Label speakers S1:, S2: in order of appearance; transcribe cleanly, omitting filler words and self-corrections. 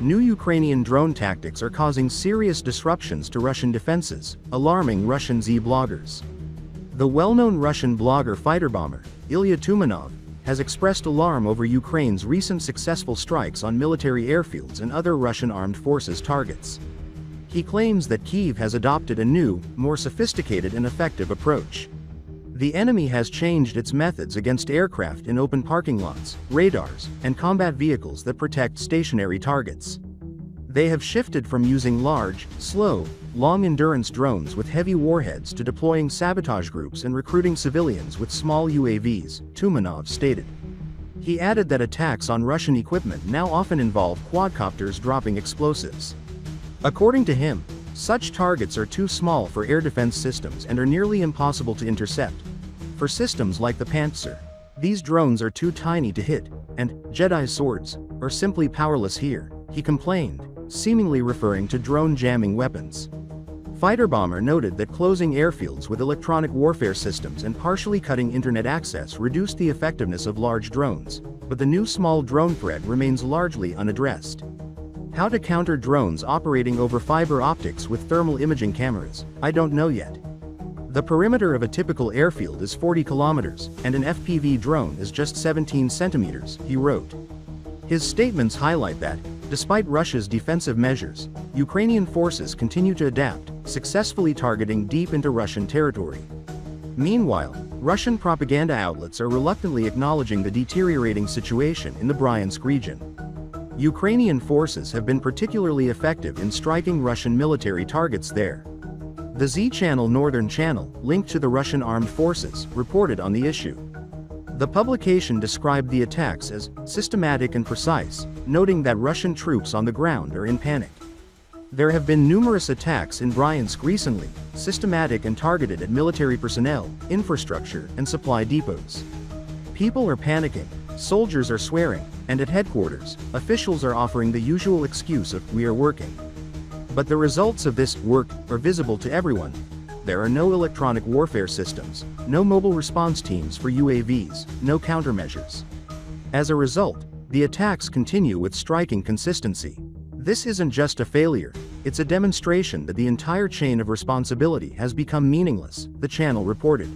S1: New Ukrainian drone tactics are causing serious disruptions to Russian defenses, alarming Russian Z-bloggers. The well-known Russian blogger fighter bomber, Ilya Tumanov, has expressed alarm over Ukraine's recent successful strikes on military airfields and other Russian armed forces targets. He claims that Kyiv has adopted a new, more sophisticated and effective approach. The enemy has changed its methods against aircraft in open parking lots, radars, and combat vehicles that protect stationary targets. They have shifted from using large, slow, long-endurance drones with heavy warheads to deploying sabotage groups and recruiting civilians with small UAVs, Tumanov stated. He added that attacks on Russian equipment now often involve quadcopters dropping explosives. According to him, such targets are too small for air defense systems and are nearly impossible to intercept. For systems like the Pantsir, these drones are too tiny to hit, and Jedi swords are simply powerless here, he complained, seemingly referring to drone jamming weapons. Fighter bomber noted that closing airfields with electronic warfare systems and partially cutting internet access reduced the effectiveness of large drones, but the new small drone threat remains largely unaddressed. How to counter drones operating over fiber optics with thermal imaging cameras, I don't know yet. The perimeter of a typical airfield is 40 kilometers, and an FPV drone is just 17 centimeters, he wrote. His statements highlight that, despite Russia's defensive measures, Ukrainian forces continue to adapt, successfully targeting deep into Russian territory. Meanwhile, Russian propaganda outlets are reluctantly acknowledging the deteriorating situation in the Bryansk region. Ukrainian forces have been particularly effective in striking Russian military targets there. The Z Channel Northern Channel, linked to the Russian armed forces, reported on the issue. The publication described the attacks as systematic and precise, noting that Russian troops on the ground are in panic. There have been numerous attacks in Bryansk recently, systematic and targeted at military personnel, infrastructure, and supply depots. People are panicking, soldiers are swearing, and at headquarters, officials are offering the usual excuse of "we are working." But the results of this work are visible to everyone. There are no electronic warfare systems, no mobile response teams for UAVs, no countermeasures. As a result, the attacks continue with striking consistency. This isn't just a failure, it's a demonstration that the entire chain of responsibility has become meaningless, the channel reported.